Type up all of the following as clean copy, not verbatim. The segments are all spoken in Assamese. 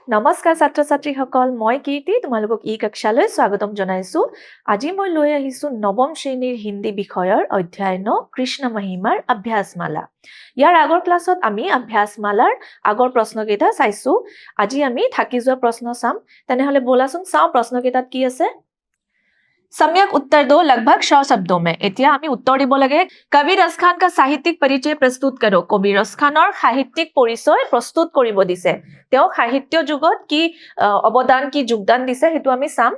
নমস্কাৰ ছাত্ৰ ছাত্ৰীসকল মই কীৰ্তি তোমালোকক ই কক্ষালৈ স্বাগতম জনাইছো আজি মই লৈ আহিছো নৱম শ্ৰেণীৰ হিন্দী বিষয়ৰ অধ্যায় 9 কৃষ্ণ মহিমাৰ অভ্যাসমালা ইয়াৰ আগৰ ক্লাছত আমি অভ্যাসমালাৰ আগৰ প্ৰশ্নকেইটা চাইছো আজি আমি থাকি যোৱা প্ৰশ্ন চাম তেনেহলে বলাচোন চাও প্ৰশ্নকেইটাত কি আছে सम्यक उत्तर दो लगभग 100 शब्दों में এতিয়া আমি উত্তৰ দিব লাগে কবি ৰস খান का साहित्यिक परिचय प्रस्तुत करो কবি ৰস খানৰ সাহিত্যিক পৰিচয় প্ৰস্তুত কৰিব দিছে তেওঁ সাহিত্য যুগত কি অৱদান কি যোগদান দিছে হেতু আমি চাম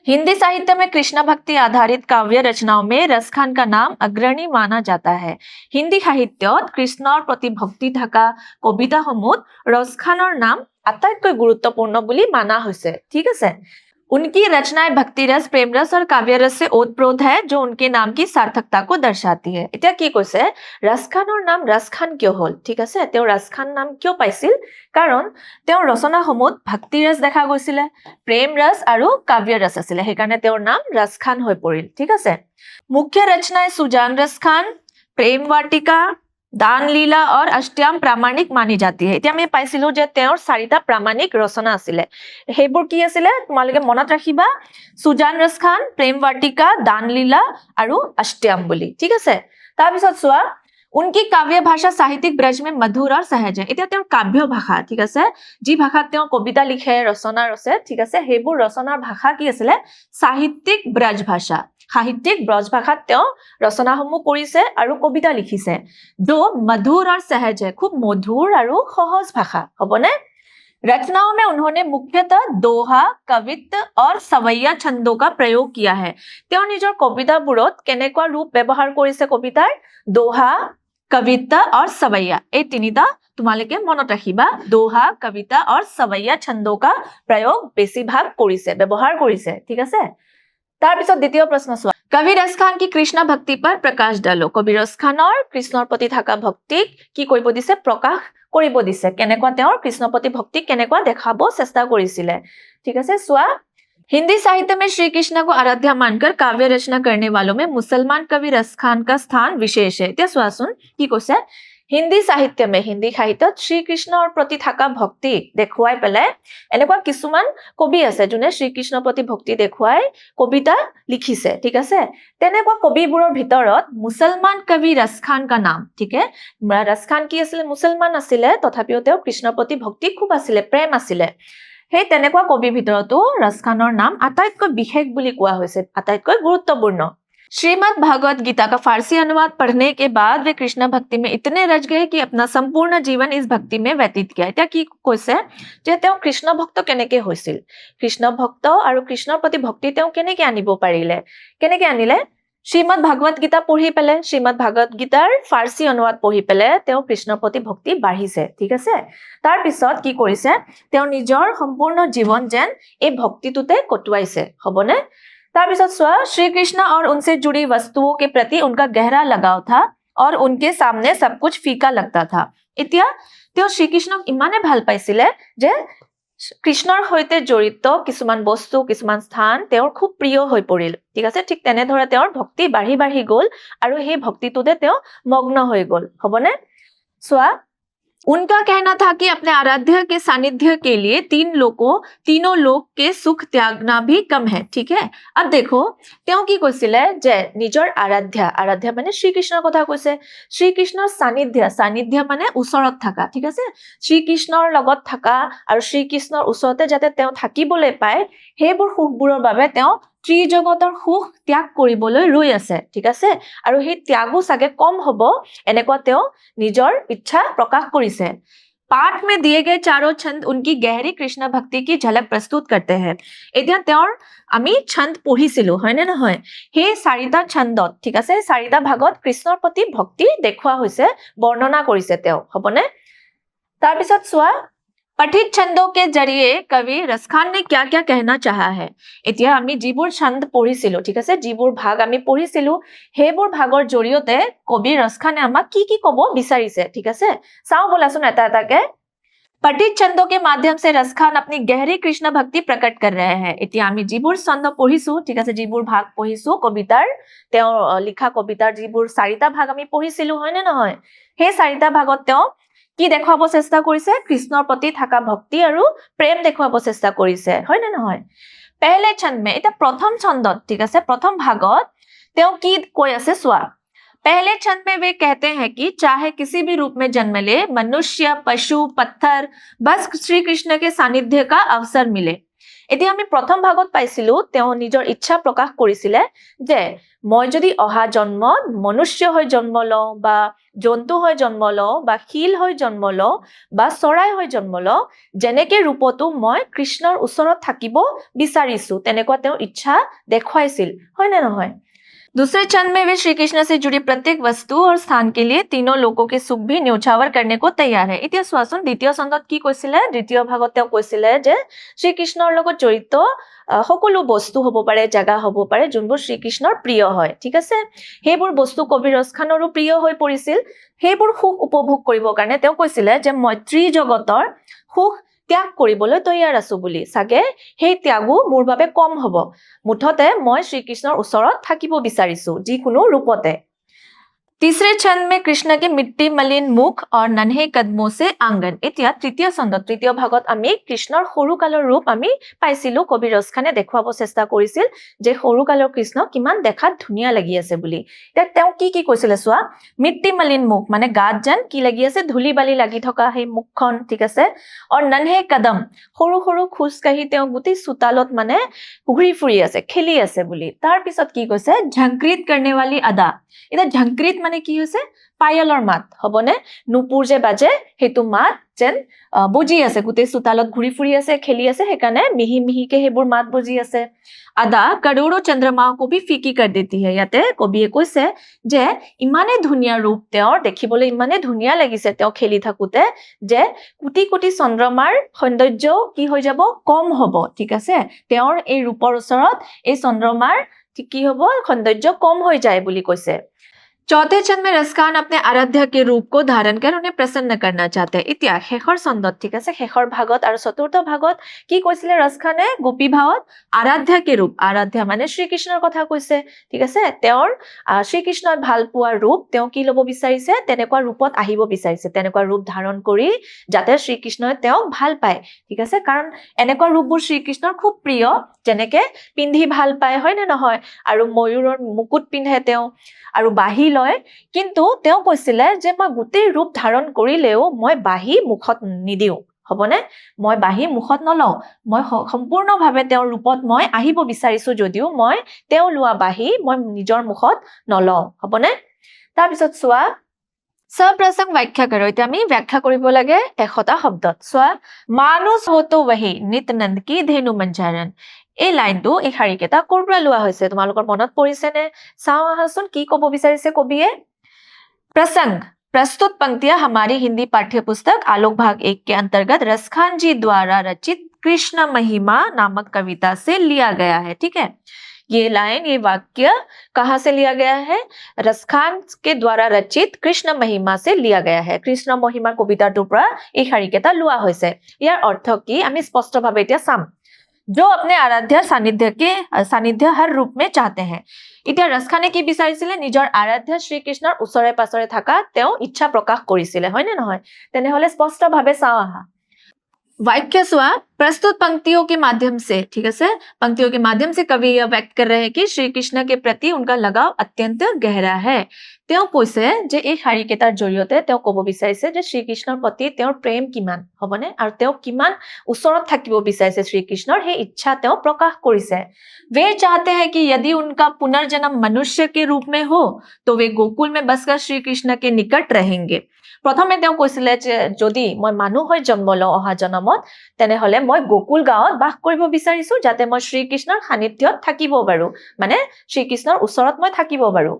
हिंदी साहित्य में कृष्ण भक्ति आधारित काव्य रचनाओं में रस खान का नाम अग्रणी माना जाता है हिंदी साहित्यत कृष्णर प्रति भक्ति থকা কবিতা সমূহত ৰস খানৰ নাম আটাইতকৈ গুৰুত্বপূৰ্ণ বুলি মানা হৈছে ঠিক আছে उनकी रचनाएं भक्ति रस प्रेम रस और काव्य रस से ओतप्रोत है जो उनके नाम की सार्थकता को दर्शाती है এতিয়া কি কৈছে ৰস খানৰ নাম ৰস খান কিয় হল ঠিক আছে তেওঁ ৰস খান নাম কিয় পাইছিল কাৰণ তেওঁৰ ৰচনা সমূহত ভক্তি ৰস দেখা গৈছিল প্ৰেম ৰস আৰু কাব্য ৰস আছিল হেকাৰণে তেওঁৰ নাম ৰস খান হৈ পৰিল ঠিক আছে मुख्य रचनाएं सुजान रस खान प्रेम वाटिका दान लीला और अष्टयाम प्रामाणिक मानी जाती है এতিয়া আমি পাইছিলো যে তেওঁৰ চাৰিটা প্ৰামাণিক ৰচনা আছিল হেবোৰ কি আছিল তোমালোকে মনত ৰাখিবা সুজান ৰস খান প্ৰেম वाटिका दान लीला আৰু अष्टयाम বুলি ঠিক আছে তাৰ পিছত চোৱা उनकी काव्य भाषा साहित्यिक ब्रज में मधुर और सहज है এতিয়া তেওঁৰ কাব্য ভাষা ঠিক আছে যি ভাষাত তেওঁ কবিতা লিখে ৰচনা ৰচে ঠিক আছে হেবোৰ ৰচনাৰ ভাষা কি আছিল সাহিত্যিক ব্ৰজ ভাষা সাহিত্যিক ব্ৰজ ভাষাত তেওঁ ৰচনাসমূহ কৰিছে আৰু কবিতা লিখিছে जो मधुर और सहज है खूब मधुर और सहज भाषा হবনে रचनाओं में उन्होंने मुख्यतः दोहा कवित्व और सवैया छंदों का प्रयोग किया है তেওঁ নিজৰ কবিতাবোৰত কেনেকুৱা ৰূপ ব্যৱহাৰ কৰিছে কবিতাৰ दोहा कविता और सवैया এই তিনিটা তোমালোকে মনত ৰাখিবা दोहा कविता और सवैया छंदों का प्रयोग বেছিভাগ কৰিছে ব্যৱহাৰ কৰিছে ঠিক আছে তাৰ পিছত দ্বিতীয় প্ৰশ্ন চোৱা कवि रस खान की कृष्ण भक्ति पर प्रकाश डालो कवि रस खाনৰ কৃষ্ণৰ প্ৰতি থকা ভক্তিক কি কৰিব দিছে প্ৰকাশ কৰিব দিছে কেনেকুৱা তেওঁৰ কৃষ্ণৰ প্ৰতি ভক্তি কেনেকুৱা দেখাব চেষ্টা কৰিছিল ঠিক আছে চোৱা हिंदी साहित्य में श्री कृष्ण को आराध्य मानकर काव्य रचना करने वालों में मुसलमान कवि रस खान का स्थान विशेष है এতিয়া চোৱাচোন কি কৈছে हिंदी साहित्य में हिंदी साहित्यत श्री कृष्णर प्रति থকা भक्ति দেখুৱাই পেলাই এনেকুৱা কিছুমান কবি আছে যোনে শ্ৰী কৃষ্ণৰ প্ৰতি ভক্তি দেখুৱাই কবিতা লিখিছে ঠিক আছে তেনেকুৱা কবিবোৰৰ ভিতৰত মুছলমান কবি ৰস খান का नाम ঠিক है ৰস খান কি আছিল মুছলমান আছিল তথাপিও তেওঁ কৃষ্ণৰ প্ৰতি ভক্তি খুব আছিল প্ৰেম আছিল हे তেনেকুৱা কবি ভিতৰতো ৰস খানৰ নাম আটাইতকৈ বিশেষ বুলি কোৱা হৈছে আটাইতকৈ গুৰুত্বপূৰ্ণ श्रीमद् भागवत गीता का फारसी अनुवाद पढ़ने के बाद वे कृष्ण भक्ति में इतने रच गए कि अपना संपूर्ण जीवन इस भक्ति में व्यतीत किया এতিয়া কি কৈছে যে তেওঁ কৃষ্ণ ভক্ত কেনেকৈ হৈছিল কৃষ্ণ ভক্ত আৰু কৃষ্ণৰ প্ৰতি ভক্তি তেওঁ কেনেকৈ আনিব পাৰিলে কেনেকৈ আনিলে শ্ৰীমদ্ ভাগৱত গীতা পঢ়ি পেলে শ্ৰীমদ্ ভাগৱত গীতাৰ ফাৰসী অনুবাদ পঢ়ি পেলে তেওঁ কৃষ্ণৰ প্ৰতি ভক্তি বাঢ়িছে ঠিক আছে তাৰ পিছত কি কৰিছে তেওঁ নিজৰ সম্পূৰ্ণ জীৱন যেন এই ভক্তিটোতে কটুৱাইছে হবনে তাৰ পিছত চোৱা श्री कृष्ण और उनसे जुड़ी वस्तुओं के प्रति उनका गहरा लगाव था और उनके सामने सब कुछ फीका लगता था এতিয়া তেওঁ শ্ৰী কৃষ্ণক ইমানে ভাল পাইছিল যে কৃষ্ণৰ সৈতে জড়িত কিছুমান বস্তু কিছুমান স্থান তেওঁৰ খুব প্ৰিয় হৈ পৰিল ঠিক আছে ঠিক তেনে ধৰে তেওঁৰ ভক্তি বাঢ়ি বাঢ়ি গল আৰু সেই ভক্তিটোতে তেওঁ মগ্ন হৈ গল হবনে চোৱা उनका कहना था कि अपने आराध्य के सानिध्य के लिए तीनों लोक के सुख त्यागना भी कम है ठीक है अब देखो তেওঁ কি কৈছিলে যে নিজৰ আৰাধ্য মানে শ্ৰী কৃষ্ণৰ কথা কৈছে শ্ৰী কৃষ্ণৰ সানিধ্য মানে ওচৰত থকা ঠিক আছে শ্ৰী কৃষ্ণৰ লগত থকা আৰু শ্ৰী কৃষ্ণৰ ওচৰতে যাতে তেওঁ থাকিবলৈ পায় হেবোৰ সুখবোৰৰ বাবে তেওঁ ত্ৰিজগতৰ সুখ ত্যাগ কৰিবলৈ ৰৈ আছে ঠিক আছে আৰু সেই ত্যাগো সাগে কম হ'ব এনেকুৱা তেওঁ নিজৰ ইচ্ছা প্ৰকাশ কৰিছে पाठ में दिए गए चारों छंद उनकी गहरी कृष्ण भक्ति की झलक प्रस्तुत करते हैं এতিয়া তেওঁৰ আমি ছন্দ পঢ়িছিলো হয়নে নহয় হে চাৰিটা ছন্দত ঠিক আছে চাৰিটা ভাগত কৃষ্ণৰ প্ৰতি ভক্তি দেখুৱা হৈছে বৰ্ণনা কৰিছে তেওঁ হবনে তাৰ পিছত চোৱা पठित छंदों के जरिए कवि रस खान ने क्या क्या कहना चाहा है এতিয়া আমি যিবোৰ ছন্দ পঢ়িছিলো ঠিক আছে যিবোৰ ভাগ আমি পঢ়িছিলো হেবোৰ ভাগৰ জৰিয়তে কবি ৰস খানে আমাক কি কি কব বিচাৰিছে ঠিক আছে চাও বলাচোন এটা এটাকে पठित छंदों के माध्यम से रस खान अपनी गहरी कृष्ण भक्ति प्रकट कर रहे हैं এতিয়া আমি যিবোৰ ছন্দ পঢ়িছো ঠিক আছে যিবোৰ ভাগ পঢ়িছো কবিতাৰ তেওঁ লিখা কবিতাৰ যিবোৰ চাৰিটা ভাগ আমি পঢ়িছিলো হয়নে নহয় সেই চাৰিটা ভাগত তেওঁ কি দেখুৱাব চেষ্টা কৰিছে কৃষ্ণৰ প্ৰতি থকা ভক্তি আৰু প্ৰেম দেখুৱাব চেষ্টা কৰিছে হয় নে নহয় पहले छंद में এটা प्रथम छंदत ठीक আছে प्रथम भागत তেওঁ কি কৈ আছে চোৱা पहले छंद में वे कहते हैं कि चाहे किसी भी रूप में जन्म ले मनुष्य पशु पत्थर बस श्री कृष्ण के सानिध्य का अवसर मिले এতিয়া আমি প্ৰথম ভাগত পাইছিলো তেওঁ নিজৰ ইচ্ছা প্ৰকাশ কৰিছিলে যে মই যদি অহা জন্মত মনুষ্য হৈ জন্ম লওঁ বা জন্তু হৈ জন্ম লওঁ বা শিল হৈ জন্ম লওঁ বা চৰাই হৈ জন্ম লওঁ যেনেকে ৰূপতো মই কৃষ্ণৰ ওচৰত থাকিব বিচাৰিছো তেনেকুৱা তেওঁ ইচ্ছা দেখুৱাইছিল হয় নে নহয় दूसरे चंद में वे श्री कृष्ण से जुड़ी प्रत्येक वस्तु और स्थान के लिए तीनों लोगों के सुख भी न्यौछावर करने को तैयार है এতিয়া চোৱাচোন দ্বিতীয় ছন্দত কি কৈছিলে দ্বিতীয় ভাগত তেওঁ কৈছিলে যে শ্ৰী কৃষ্ণৰ লগত জড়িত সকলো বস্তু হ'ব পাৰে জাগা হ'ব পাৰে যোনবোৰ শ্ৰী কৃষ্ণৰ প্ৰিয় হয় ঠিক আছে সেইবোৰ বস্তু কবি ৰসখানৰো প্ৰিয় হৈ পৰিছিল সেইবোৰ সুখ উপভোগ কৰিবৰ কাৰণে তেওঁ কৈছিলে যে মই ত্ৰিজগতৰ সুখ ত্যাগ কৰিবলৈ তৈয়াৰ আছো বুলি সাগে সেই ত্যাগো মোৰ বাবে কম হ'ব মুঠতে মই শ্ৰীকৃষ্ণৰ ওচৰত থাকিব বিচাৰিছো যিকোনো ৰূপতে तीसरे छंद में कृष्ण के मिट्टी मलिन मुख और नन्हे कदमों से आंगन এতিয়া তৃতীয় ছন্দত তৃতীয় ভাগত আমি কৃষ্ণৰ সৰু কালৰ ৰূপ আমি পাইছিলো কবি ৰসখানে দেখুৱাব চেষ্টা কৰিছিল যে সৰু কালৰ কৃষ্ণ কিমান দেখাত ধুনীয়া লাগি আছে বুলি এতিয়া তেওঁ কি কৈছিলে চোৱা মিट्टी मलिन মুখ মানে গাত যেন কি লাগি আছে ধুলি বালি লাগি থকা সেই মুখখন ঠিক আছে और नन्हे कदम সৰু সৰু খোজ কাঢ়ি তেওঁ গুটি চোতালত মানে ঘূৰি ফুৰি আছে খেলি আছে বুলি তাৰ পিছত কি কৈছে ঝংকৃত करने वाली अदा এটা ঝংকৃত মানে কি হৈছে পায়লৰ মাত হবনে নুপুৰ যে বাজে হেতু মাত যেন বুজি আছে গুটে সুতালত ঘুৰি ফুৰি আছে খেলি আছে হেকানে মিহি মিহিকে হেবুৰ মাত বুজি আছে আদা करोड़ों चंद्रमा को भी फीकी कर देती है ইয়াতে কবিয়ে কৈছে যে ইমানে ধুনিয়া ৰূপ তেওঁৰ দেখিবলৈ ইমানে ধুনিয়া লাগিছে তেওঁ খেলি থাকুতে যে কোটি কোটি চন্দ্ৰমাৰ সৌন্দৰ্য কি হৈ যাব কম হ'ব ঠিক আছে তেওঁৰ এই ৰূপৰ ওচৰত এই চন্দ্ৰমাৰ কি হ'ব সৌন্দৰ্য কম হৈ যায় বুলি কৈছে चौथे छंद में रसखान अपने आराध्य के रूप को धारण कर उन्हें प्रसन्न करना चाहते हैं এতিয়া শেষৰ ছন্দত ঠিক আছে শেষৰ ভাগত আৰু চতুৰ্থ ভাগত কি কৈছিলে ৰসখানে গোপী ভাৱত আৰাধ্য ৰূপ আৰাধ্য মানে শ্ৰীকৃষ্ণৰ কথা কৈছে ঠিক আছে তেওঁৰ শ্ৰীকৃষ্ণৰ ভাল পোৱা ৰূপ তেওঁ কি ল'ব বিচাৰিছে তেনেকুৱা ৰূপত আহিব বিচাৰিছে তেনেকুৱা ৰূপ ধাৰণ কৰি যাতে শ্ৰীকৃষ্ণই তেওঁক ভাল পায় ঠিক আছে কাৰণ এনেকুৱা ৰূপবোৰ শ্ৰীকৃষ্ণৰ খুব প্ৰিয় যেনেকে পিন্ধি ভাল পায় হয় নে নহয় আৰু ময়ূৰৰ মুকুট পিন্ধে তেওঁ আৰু বাহি লয় কিন্তু তেওঁ কৈছিলে যে মই গোটেই ৰূপ ধাৰণ কৰিলেও মই বাহি মুখত নিদিও হবনে মই বাহি মুখত নলওঁ মই সম্পূৰ্ণভাৱে তেওঁৰ ৰূপত মই আহিব বিচাৰিছো যদিও মই তেওঁ লোৱা বাহি মই নিজৰ মুখত নলওঁ হবনে তাৰ পিছত চোৱা सप्रसंग व्याख्या करो এতিয়া আমি व्याख्या কৰিব লাগে এশটা শব্দত চোৱা মানুষ হতো वही नित नंद की धेनु मंजारन এই লাইনটো এই শাৰীকেইটা ক'ৰ পৰা লোৱা হৈছে তোমালোকৰ মনত পৰিছে নে চাও আহাচোন কি ক'ব বিচাৰিছে কবিয়ে प्रसंग प्रस्तुत पंक्तियां हमारी हिंदी पाठ्य पुस्तक आलोक भाग 1 के अंतर्गत रसखान जी द्वारा रचित कृष्ण महिमा नामक कविता से लिया गया है ठीक है ये लाइन ये वाक्य कहां से लिया गया है रसखान के द्वारा रचित कृष्ण महिमा से लिया गया है कृष्ण महिमा कविताটোৰ পৰা এই শাৰীকেইটা লোৱা হৈছে ইয়াৰ অৰ্থ কি আমি স্পষ্টভাৱে এতিয়া চাম जो अपने आराध्य सानिध्य हर रूप में चाहते हैं এতিয়া ৰসখানে কি বিচাৰিছিলে নিজৰ আৰাধ্য শ্ৰীকৃষ্ণৰ ওচৰে পাছৰে থকা তেওঁ ইচ্ছা প্ৰকাশ কৰিছিলে হয় নে নহয় তেনেহলে স্পষ্টভাৱে চাও আহা वाक्य सुआ प्रस्तुत पंक्तियों के माध्यम से ठीक है पंक्तियों के माध्यम से कवि यह व्यक्त कर रहे हैं कि श्री कृष्ण के प्रति उनका लगाव अत्यंत गहरा है তেওঁ কৈছে যে এই শাৰীকেইটাৰ জৰিয়তে তেওঁ ক'ব বিচাৰিছে যে শ্ৰীকৃষ্ণৰ প্ৰতি তেওঁৰ প্ৰেম কিমান হবনে আৰু তেওঁ কিমান ওচৰত থাকিব বিচাৰিছে শ্ৰীকৃষ্ণৰ সেই ইচ্ছা তেওঁ প্ৰকাশ কৰিছে वे चाहते हैं कि यदि उनका पुनर्जन्म मनुष्य के रूप में हो तो वे गोकुल में बसकर श्री कृष्ण के निकट रहेंगे প্ৰথমে তেওঁ কৈছিলে যে যদি মই মানুহ হৈ জন্ম লওঁ অহা জন্মত তেনেহলে মই গোকুল গাঁৱত বাস কৰিব বিচাৰিছো যাতে মই শ্ৰীকৃষ্ণৰ সান্নিধ্যত থাকিব পাৰো মানে শ্ৰীকৃষ্ণৰ ওচৰত মই থাকিব পাৰো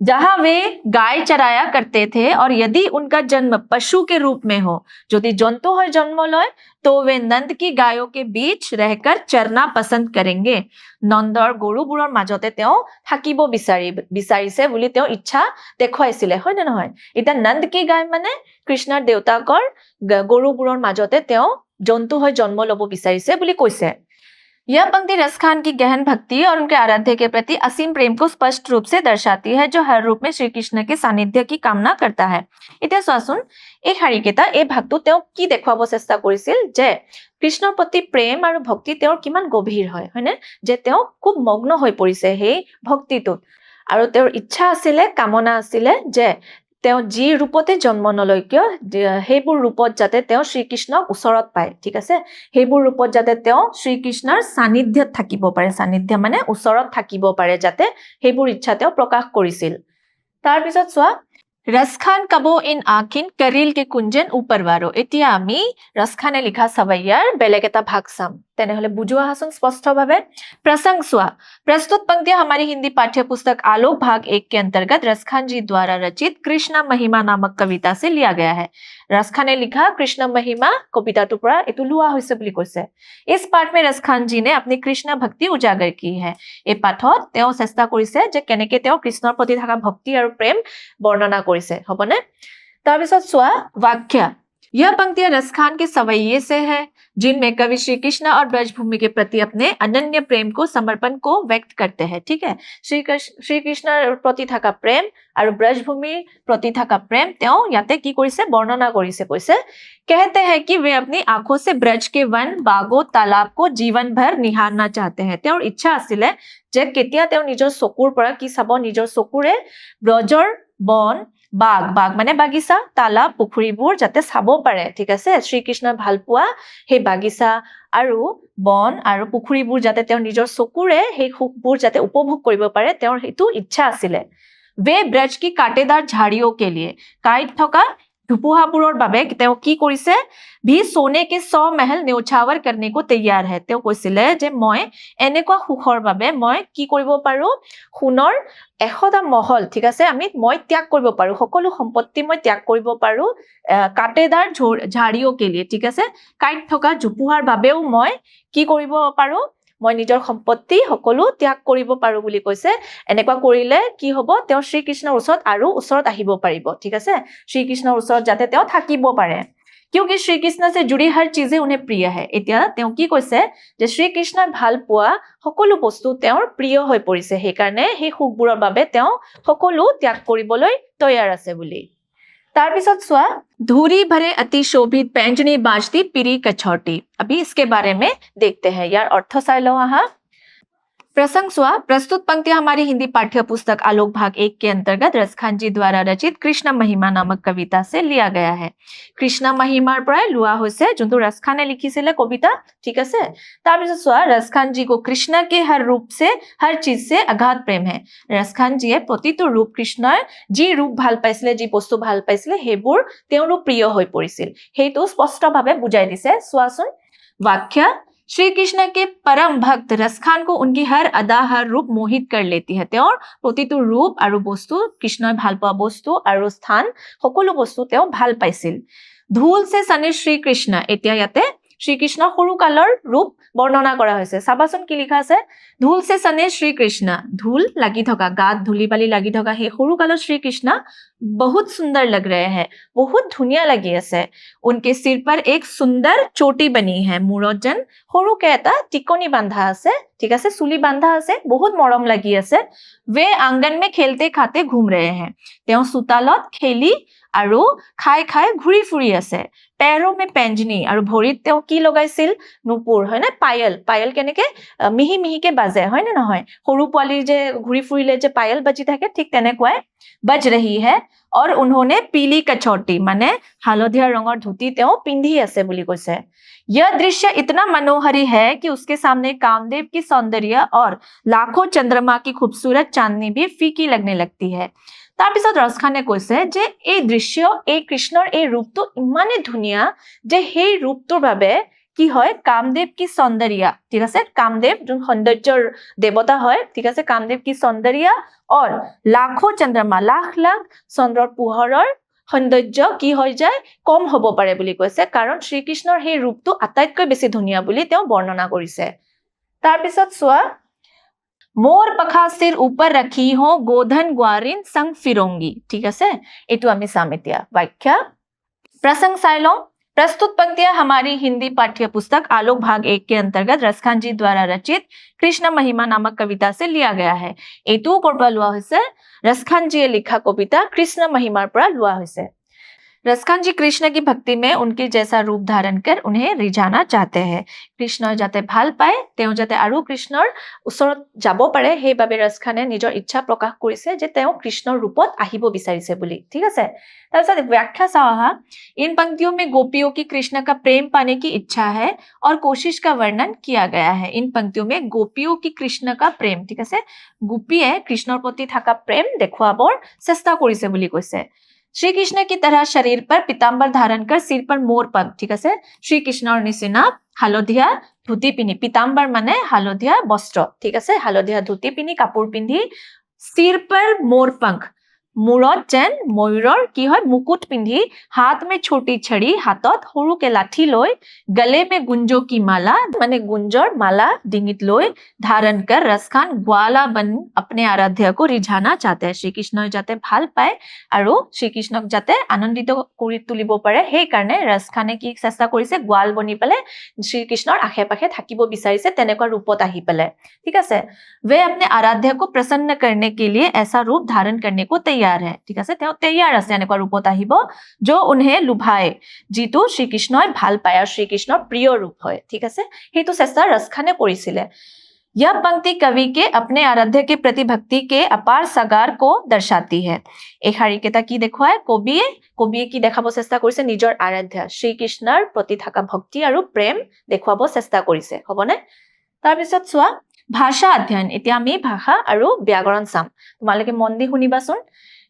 जहां वे गाय चराया करते थे और यदि उनका जन्म पशु के रूप में हो यदि जंतु हो जन्म लय तो वे नंद की गायों के बीच रहकर चरना पसंद करेंगे नंदर गरुबुৰৰ মাজতে তেওঁ থাকিব বিচাৰিছে বুলি তেওঁ ইচ্ছা দেখুৱাইছিলে হয় নে নহয় এটা নন্দ কি গায় মানে কৃষ্ণৰ দেউতাকৰ গৰুবোৰৰ মাজতে তেওঁ জন্তু হৈ জন্ম ল'ব বিচাৰিছে বুলি কৈছে यह पंक्ति रस खान की गहन भक्ति और उनके आराध्य के प्रति असीम प्रेम को स्पष्ट रूप से दर्शाती है, जो हर रूप में श्री कृष्ण के सानिध्य की कामना करता है। এতিয়া চোৱাচোন এই শাৰীকেইটা এই ভাগটো তেওঁ কি দেখুৱাব চেষ্টা কৰিছিল যে কৃষ্ণৰ প্ৰতি প্ৰেম আৰু ভক্তি তেওঁৰ কিমান গভীৰ হয় হয়নে, যে তেওঁ খুব মগ্ন হৈ পৰিছে সেই ভক্তিটোত আৰু তেওঁৰ ইচ্ছা আছিলে, কামনা আছিলে যে তেওঁ যি ৰূপতে জন্ম নলয় কিয় সেইবোৰ ৰূপত যাতে তেওঁ শ্ৰীকৃষ্ণক ওচৰত পায়, ঠিক আছে, সেইবোৰ ৰূপত যাতে তেওঁ শ্ৰীকৃষ্ণৰ সান্নিধ্যত থাকিব পাৰে, সান্নিধ্য মানে ওচৰত থাকিব পাৰে, যাতে সেইবোৰ ইচ্ছা তেওঁ প্ৰকাশ কৰিছিল। তাৰ পিছত চোৱা रसखान कबो इन आखिन करिल के कुंजन ऊपरवारो। এতিয়া আমি ৰসখানে লিখা সবৈয়াৰ বেলেগ এটা ভাগ চাম, তেনেহলে বুজোৱা হাসন स्पष्ट भावे। प्रसंग सुआ प्रस्तुत पंक्तियां हमारी हिंदी पाठ्य पुस्तक आलोक भाग 1 के अंतर्गत रसखान जी द्वारा रचित कृष्ण महिमा नामक कविता से लिया गया है। रसखाने लिखा कृष्ण महिमा कविताटो পৰা এটো লোৱা হৈছে বুলি কৈছে। इस पाठ में रसखान जी ने अपनी कृष्ण भक्ति उजागर की है। এই পাঠত তেওঁ চেষ্টা কৰিছে যে কেনেকে তেওঁ কৃষ্ণৰ প্ৰতি থকা ভক্তি আৰু প্ৰেম বৰ্ণনা কৰিছে, হবনে? তাৰ পিছত চোৱা वाक्य यह पंक्तियां रसखान के सवैये से है, जिनमें कवि श्री कृष्ण और ब्रजभूमि के प्रति अपने अनन्य प्रेम को समर्पण को व्यक्त करते हैं, ठीक है। श्री कृष्ण प्रति থকা प्रेम और ब्रजभूमि प्रति থকা प्रेम তেওঁ ইয়াতে কি কৰিছে বৰ্ণনা কৰিছে, কৈছে कहते हैं कि वे अपनी आंखों से ब्रज के वन बागों तालाब को जीवन भर निहारना चाहते हैं। তেওঁৰ ইচ্ছা আছিলে যে কেতিয়া তেওঁ নিজৰ চকুৰ পৰা কি চাব, নিজৰ চকুৰে ব্ৰজৰ বন বাগ, বাগ মানে বাগিচা, তালাব, পুখুৰীবোৰ যাতে চাব পাৰে, ঠিক আছে, শ্ৰীকৃষ্ণই ভাল পোৱা সেই বাগিচা আৰু বন আৰু পুখুৰীবোৰ যাতে তেওঁ নিজৰ চকুৰে সেই সুখবোৰ যাতে উপভোগ কৰিব পাৰে, তেওঁৰ হেতু ইচ্ছা আছিলে। वे ब्रज की काटेदार झाड़ियों के लिए काइट থকা ধুপুহাবোৰৰ বাবে তেওঁ কি কৰিছে भी सोने के 100 महल न्यौछावर करने को तैयार है। তেওঁ কৈছিলে যে মই এনেকুৱা সুখৰ বাবে মই কি কৰিব পাৰো, সোণৰ 100টা মহল, ঠিক আছে, মই ত্যাগ কৰিব পাৰো, সকলো সম্পত্তি মই ত্যাগ কৰিব পাৰো কাটেদাৰ ঝাড়িও के लिए, ঠিক আছে, কাইট থকা জুপুহাৰ বাবেও মই কি কৰিব পাৰো, মই নিজৰ সম্পত্তি সকলো ত্যাগ কৰিব পাৰো বুলি কৈছে। এনেকুৱা কৰিলে কি হ'ব, তেওঁ শ্ৰীকৃষ্ণৰ ওচৰত আৰু ওচৰত আহিব পাৰিব, ঠিক আছে, শ্ৰীকৃষ্ণৰ ওচৰত যাতে তেওঁ থাকিব পাৰে। क्योंकि श्री कृष्ण से जुड़ी हर चीजें उन्हें प्रिय है। এতিয়া তেওঁ কি কৈছে যে শ্ৰীকৃষ্ণই ভাল পোৱা সকলো বস্তু তেওঁৰ প্ৰিয় হৈ পৰিছে, সেইকাৰণে সেই সুখবোৰৰ বাবে তেওঁ সকলো ত্যাগ কৰিবলৈ তৈয়াৰ আছে বুলি। তাৰ পিছত চোৱা धूरी भरे अति शोभित पैंजनी बाजती पिरी कछौटी। अभी इसके बारे में देखते हैं, यार अर्थ চাই লও আহা। प्रसंग सुआ प्रस्तुत पंक्तियां हमारी हिंदी पाठ्य पुस्तक आलोक भाग 1 के अंतर्गत रसखान जी द्वारा रचित कृष्ण महिमा नामक कविता से लिया गया है। कृष्ण महिमार प्राय लुआ হৈছে যোনটো रसखाने लिखिছিলে कविता, ठीक আছে। তাৰ পিছত চোৱা रसखान जी को कृष्ण के हर रूप से हर चीज से अगाध प्रेम है। रसखान जीয়ে প্ৰতিটো ৰূপ কৃষ্ণৰ যি ৰূপ ভাল পাইছিলে, যি বস্তু ভাল পাইছিলে সেইবোৰ তেওঁৰো প্ৰিয় হৈ পৰিছিল, সেইটো স্পষ্টভাৱে বুজাই দিছে। চোৱাচোন वाक्य श्री कृष्ण के परम भक्त रसखान को उनकी हर अदा हर रूप मोहित कर लेती है। তেওঁৰ প্ৰতিটো ৰূপ আৰু বস্তু, কৃষ্ণই ভাল পোৱা বস্তু আৰু স্থান সকলো বস্তু তেওঁ ভাল পাইছিল। ধূল से सने श्री कृष्ण, এতিয়া ইয়াতে শ্ৰীকৃষ্ণ সৰু কালৰ ৰূপ বৰ্ণনা কৰা হৈছে। চাবাচোন কি লিখা আছে, ধূল से सने श्री कृष्ण, ধূল লাগি থকা, গাত ধূলি বালি লাগি থকা সেই সৰু কালৰ শ্ৰীকৃষ্ণ बहुत सुंदर लग रहे हैं, बहुत ধুনীয়া লাগি আছে। उनके सिर पर एक सुंदर चोटी बनी है, মূৰত যেন সৰুকে এটা টিকনি বান্ধা আছে, ঠিক আছে, চুলি বান্ধা আছে, বহুত মৰম লাগি আছে। वे आंगन में खेलते खाते घूम रहे हैं, তেওঁ চোতালত খেলি আৰু খাই খাই ঘূৰি ফুৰি আছে। पैरों में पैंजनी আৰু ভৰিত তেওঁ কি লগাইছিল, নুপুৰ, হয় না, পায়েল, পায়েল কেনেকে মিহি মিহিকে বাজে, হয় না নহয়, সৰু পোৱালি যে ঘূৰি ফুৰিলে যে পায়েল বাজি থাকে, ঠিক তেনেকুৱাই बज रही है। और उन्होंने पीली कछौटी माने हालधिया रंगर धोती তেওঁ পিন্ধি আছে বুলি কৈছে। यह दृश्य इतना मनोहरी है कि उसके सामने कामदेव की सौंदर्य और लाखों चंद्रमा की खूबसूरत चांदनी भी फीकी लगने लगती है। তাৰ পিছত ৰসখানে কৈছে যে এই দৃশ্য, এই কৃষ্ণৰ এই ৰূপটো ইমানে ধুনীয়া যে সেই ৰূপটোৰ বাবে কি হয়, কামদেৱ কি সৌন্দৰ্য, ঠিক আছে, কামদেৱ যোন সৌন্দৰ্যৰ দেৱতা হয়, ঠিক আছে, কামদেৱ কি সৌন্দৰ্য और लाखों चंद्रमा, लाख लाख চন্দ্ৰৰ পোহৰৰ সৌন্দৰ্য কি হৈ যায়, কম হ'ব পাৰে বুলি কৈছে, কাৰণ শ্ৰীকৃষ্ণৰ সেই ৰূপটো আটাইতকৈ বেছি ধুনীয়া বুলি তেওঁ বৰ্ণনা কৰিছে। তাৰ পিছত চোৱা मोर पखा सिर ऊपर रखी हो गोधन ग्वारिन संग फिरोंगी, ठीक আছে, এইটো আমি চাম এতিয়া। व्याख्या प्रसंग চাই লওঁ। प्रस्तुत पंक्तियां हमारी हिंदी पाठ्य पुस्तक आलोक भाग 1 के अंतर्गत रसखान जी द्वारा रचित कृष्ण महिमा नामक कविता से लिया गया है। एतु কৰপৰা লোৱা হৈছে रसखान जी लिखा कविता कृष्ण महिमार পৰা লোৱা হৈছে। रसखान जी कृष्ण की भक्ति में उनके जैसा रूप धारण कर उन्हें रिझाना चाहते हैं। कृष्ण जाते ভাল পায় তেওঁ যাতে আৰু কৃষ্ণৰ ওচৰত যাব পাৰে সেইভাবে रसखाने নিজৰ ইচ্ছা প্ৰকাশ কৰিছে যে তেওঁ কৃষ্ণৰ ৰূপত আহিব বিচাৰিছে বুলি। ঠিক আছে, তাৰপিছত व्याख्या চাওহা। इन पंक्तियों में गोपियों की कृष्ण का प्रेम पाने की इच्छा है और कोशिश का वर्णन किया गया है। इन पंक्तियों में गोपियों की कृष्ण का प्रेम, ঠিক আছে, গোপীয়ে কৃষ্ণৰ প্ৰতি থকা প্ৰেম দেখুৱাবৰ চেষ্টা কৰিছে বুলি কৈছে। श्री कृष्ण की तरह शरीर पर पीताम्बर धारण कर सिर पर मोर पंख, ठीक है, श्री कृष्णर निचिना हालधिया धुति पिनी, पीताम्बर माने हालधिया वस्त्र, ठीक है, हालधिया धुति पिनी कापुर पिंधि सिर पर मोर पंख, मूरत जेन मयूरर की है मुकुट पिंधि, हाथ में छोटी छड़ी, हाथत सरू के लाठी लय, गले में गुंजो की माला माने गुंजर माला डिंगित लय धारण कर रसखान ग्वाला बन अपने आराध्या को रिझाना चाहते हैं। श्री कृष्ण जाते ভাল পায় আৰু শ্ৰী কৃষ্ণক যাতে আনন্দিত কৰি তুলিব পাৰে সেই কাৰণে ৰসখানে কি চেষ্টা কৰিছে গ্ৱাল বনি পেলে শ্ৰী কৃষ্ণৰ আশে-পাশে থাকিব বিচাৰিছে তেনেকুৱা ৰূপত আহি পেলে। ঠিক আছে, वे अपने आराध्या को प्रसन्न करने के लिए ऐसा रूप धारण करने को तैयार है। ঠিক আছে, তেওঁ তৈয়াৰ আছে এনেকুৱা ৰূপত আহিব जो उन्हें लुभाए, যিটো শ্ৰী কৃষ্ণই ভাল পায় আৰু শ্ৰী কৃষ্ণৰ প্ৰিয় ৰূপ হয়। ঠিক আছে, সেইটো চেষ্টা ৰসখানে কৰিছিলে। यह पंक्ति कवि के अपने आराध्य के प्रति भक्ति के अपार सागर को दर्शाती है। এই শাৰীকেইটা কি দেখুৱায় কবিয়ে কি দেখাব চেষ্টা কৰিছে নিজৰ আৰাধ্য শ্ৰী কৃষ্ণৰ প্ৰতি থকা ভক্তি আৰু প্ৰেম দেখুৱাব চেষ্টা কৰিছে। হ'বনে? তাৰ পিছত চোৱা ভাষা অধ্যয়ন। এতিয়া আমি ভাষা আৰু ব্যাকৰণ চাম। তোমালোকে মন দি শুনিবাচোন।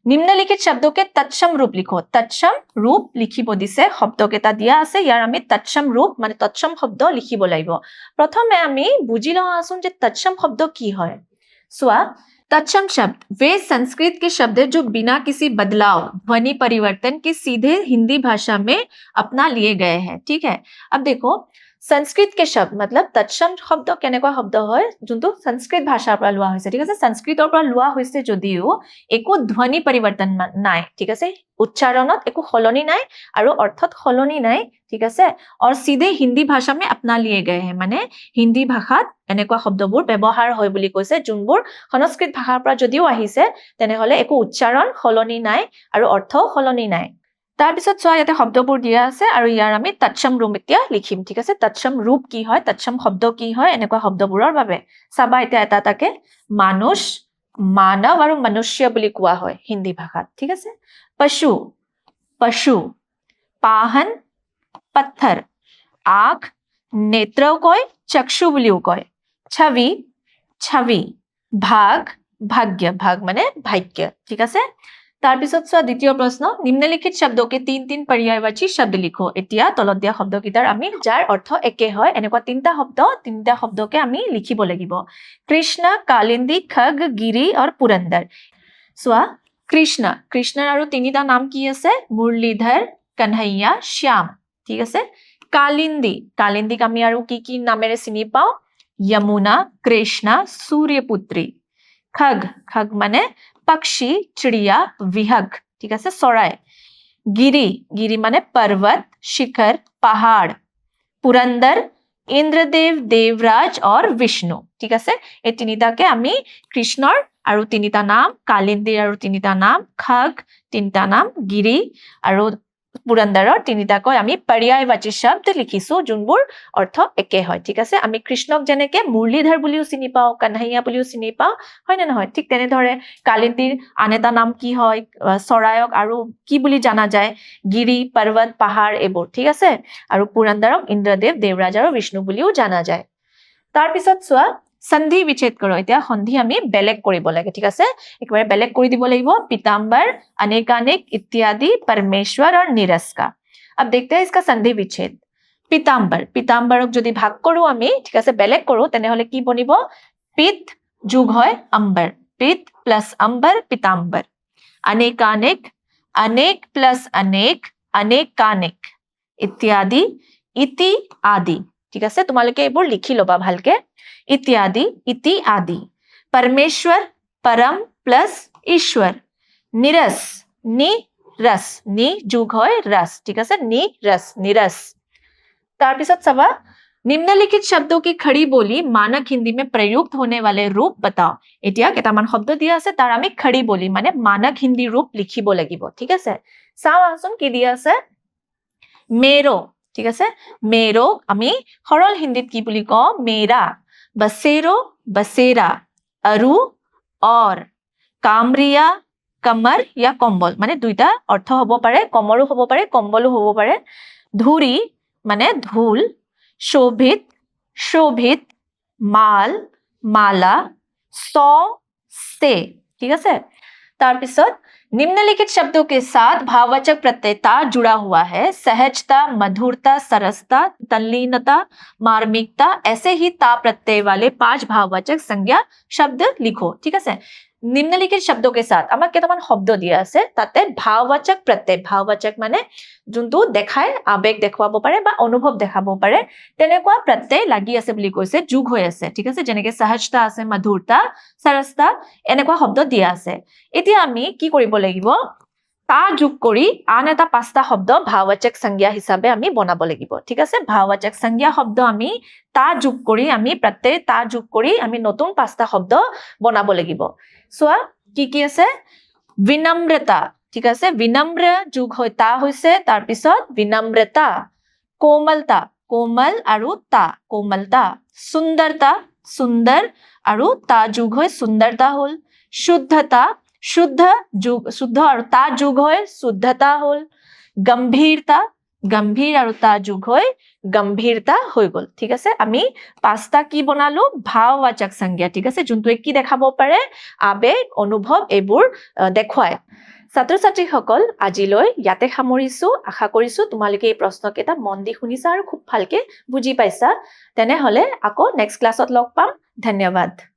निम्नलिखित शब्दों के तत्सम रूप लिखो। तत्सम रूप लिखिब दिसे शब्द केटा दिया আছে यार आमी तत्सम रूप माने तत्सम शब्द लिखिब লাগিব। प्रथमे आमी बुझि लওঁ आसुन जे तत्सम शब्द की হয়। सोआ तत्सम शब्द वे संस्कृत के शब्द जो बिना किसी बदलाव ध्वनि परिवर्तन के सीधे हिंदी भाषा में अपना लिए गए हैं। ठीक है, अब देखो संस्कृत के शब्द मतलब तत्सम शब्द केनेকুৱা শব্দ হয় যোনটো সংস্কৃত ভাষাৰ পৰা লোৱা হৈছে। ঠিক আছে, সংস্কৃতৰ পৰা লোৱা হৈছে যদিও একো ধ্বনি পৰিৱৰ্তন নাই। ঠিক আছে, উচ্চাৰণত একো সলনি নাই আৰু অৰ্থত সলনি নাই। ঠিক আছে, और सीधे हिंदी भाषा में अपना लिए गए हैं মানে হিন্দী ভাষাত এনেকুৱা শব্দবোৰ ব্যৱহাৰ হয় বুলি কৈছে যোনবোৰ সংস্কৃত ভাষাৰ পৰা যদিও আহিছে তেনেহলে একো উচ্চাৰণ সলনি নাই আৰু অৰ্থও সলনি নাই। তাৰ পিছত চোৱা ইয়াতে শব্দবোৰ দিয়া আছে আৰু ইয়াৰ আমি তৎসম ৰূপ এতিয়া লিখিম। ঠিক আছে, তৎসম ৰূপ কি হয়, তৎসম শব্দ কি হয় এনেকুৱা শব্দবোৰৰ বাবে চাবা এতিয়া এটা এটাকে। মানুষ, মানৱ আৰু মনুষ্য বুলি কোৱা হয় হিন্দী ভাষাত। ঠিক আছে, পশু, পশু, পাহন, पत्थर, आँख, नेत्र कय चक्षु बुलिও कय, छवि, छवि, भाग, भाग्य, भाग माने भाग्य। ठीक আছে, তাৰ পিছত চোৱা দ্বিতীয় প্ৰশ্ন নিম্নলিখিত শব্দ के तीन तीन पर्यायवाची शब्द लिखो। এতিয়া তলত দিয়া শব্দকেইটাৰ আমি যাৰ অৰ্থ একে হয় এনেকুৱা তিনিটা শব্দকে আমি লিখিব লাগিব। কৃষ্ণ, কালিন্দী, খগ, গিৰি আৰু পুৰন্দৰ। চোৱা কৃষ্ণ, কৃষ্ণৰ আৰু তিনিটা নাম কি আছে মুৰলীধৰ, কन्हैया, श्याम। ঠিক আছে, কালিন্দী, কালিন্দীক আমি আৰু কি কি নামেৰে চিনি পাওঁ यमुना, कृष्णा, सूर्यपुत्री। खग, खग माने पक्षी, चिड़िया, विहग। ठीक है, चराई। गिरी, गिरी माने पर्वत, शिखर, पहाड़। पुरंदर, इंद्रदेव, देवराज और विष्णु। ठीक है, এই তিনিটাকে আমি কৃষ্ণৰ আৰু তিনিটা নাম, কালিন্দীৰ আৰু তিনিটা নাম, খগ তিনিটা নাম, গিৰি আৰু পুৰন্দৰৰ তিনিটাকৈ আমি पर्यायवाची শব্দ লিখিছো যোনবোৰ অৰ্থ একে হয়। ঠিক আছে, আমি কৃষ্ণক যেনেকে মুৰলীধৰ বুলিও চিনি পাওঁ, কन्हैया বুলিও চিনি পাওঁ, হয় নে নহয়? ঠিক তেনেদৰে কালিন্দীৰ আন এটা নাম কি হয় চৰায়ক আৰু কি বুলি জানা যায় গিৰি, পৰ্বত, পাহাৰ এইবোৰ। ঠিক আছে, আৰু পুৰন্দৰক ইন্দ্ৰদেৱ, দেৱৰাজ আৰু বিষ্ণু বুলিও জানা যায়। তাৰ পিছত চোৱা সন্ধি বিচ্ছেদ কৰো। এতিয়া সন্ধি আমি বেলেগ কৰিব লাগে। ঠিক আছে, একবাৰে বেলেগ কৰি দিব লাগিব। पीताम्बर, अनेकानेक, इत्यादि, परमेश्वर और नीरस का। अब देखते हैं इसका संधि विच्छेद। पीताम्बर, पीताम्बरक যদি ভাগ কৰো আমি, ঠিক আছে, বেলেগ কৰো তেনেহলে কি বনিব পিত যোগ হয় অম্বৰ, পিত প্লাস অম্বৰ, पीताम्बर। अनेकानेक, अनेक प्लस अनेक, अनेकानेक, इत्यादि, इति, आदि। ঠিক আছে, তোমালোকে এইবোৰ লিখি লবা ভালকে। इत्यादि, इति, आदि। परमेश्वर, परम प्लस ईश्वर। निरस, नि रस नी जुग হয় रस ঠিক আছে नी रस नीरस तार पिছত चाबा निम्नलिखित शब्दों की खड़ी बोली मानक हिंदी में प्रयुक्त होने वाले रूप बताओ এতিয়া কেটামান শব্দ দিয়া আছে তাৰ আমি खड़ी बोली মানে মানক হিন্দি ৰূপ লিখিব লাগিব ঠিক আছে চাও আছোন কি দিয়া আছে मेरो ঠিক আছে मेरो আমি সৰল হিন্দীত কি বুলি কও मेरा बसेरो बसेरा अरु और कामरिया कमर या कम्बल माने दुइटा अर्थ হব পাৰে কমৰো হব পাৰে কম্বলো হব পাৰে ধুৰি মানে ধুল शोभित शोभित माल माला सौ से ठीक है तार पिছত निम्नलिखित शब्दों के साथ भाववाचक प्रत्यय ता जुड़ा हुआ है सहजता मधुरता सरसता तल्लीनता मार्मिकता ऐसे ही ता प्रत्यय वाले 5 भाववाचक संज्ञा शब्द लिखो ठीक है निम्नलिखित शब्दों के साथ আমাক কেটামান শব্দ দিয়া আছে তাতে ভাৱবাচক প্ৰত্যয় ভাৱবাচক মানে যোনটো দেখায় আবেগ দেখুৱাব পাৰে বা অনুভৱ দেখাব পাৰে তেনেকুৱা প্ৰত্যয় লাগি আছে বুলি কৈছে যোগ হৈ আছে ঠিক আছে যেনেকৈ সহজতা আছে মধুৰতা সৰসতা এনেকুৱা শব্দ দিয়া আছে এতিয়া আমি কি কৰিব লাগিব তা যোগ কৰি আন এটা পাঁচটা শব্দ ভাৱবাচক সংজ্ঞা হিচাপে আমি বনাব লাগিব ঠিক আছে ভাৱবাচক সংজ্ঞা শব্দ আমি তা যোগ কৰি আমি প্ৰত্যয় তা যোগ কৰি আমি নতুন পাঁচটা শব্দ বনাব লাগিব সোয়া কি আছে विनम्रता ঠিক আছে विनम्र যোগ হয় তা হৈছে তাৰ পিছত विनम्रता कोमलता कोमल আৰু তা कोमलता सुंदरता सुंदर আৰু তা যোগ হয় सुंदरता হল शुद्धता शुद्ध যোগ শুদ্ধ আৰু তা যোগ হয় शुद्धता হল गंभीरता गंभीर আৰু তা যোগ হয় गंभीरता হৈ গল ঠিক আছে আমি পাঁচটা কি বনালো ভাৱবাচক সংজ্ঞা ঠিক আছে যোনটো কি দেখাব পাৰে আবেগ অনুভৱ এবোৰ দেখুৱায় ছাত্ৰ ছাত্ৰীসকল আজিলৈ ইয়াতে সামৰিছো আশা কৰিছো তোমালোকে এই প্ৰশ্নকেইটা মন দি শুনিছা আৰু খুব ভালকে বুজি পাইছা তেনেহলে আকৌ নেক্সট ক্লাছত লগ পাম ধন্যবাদ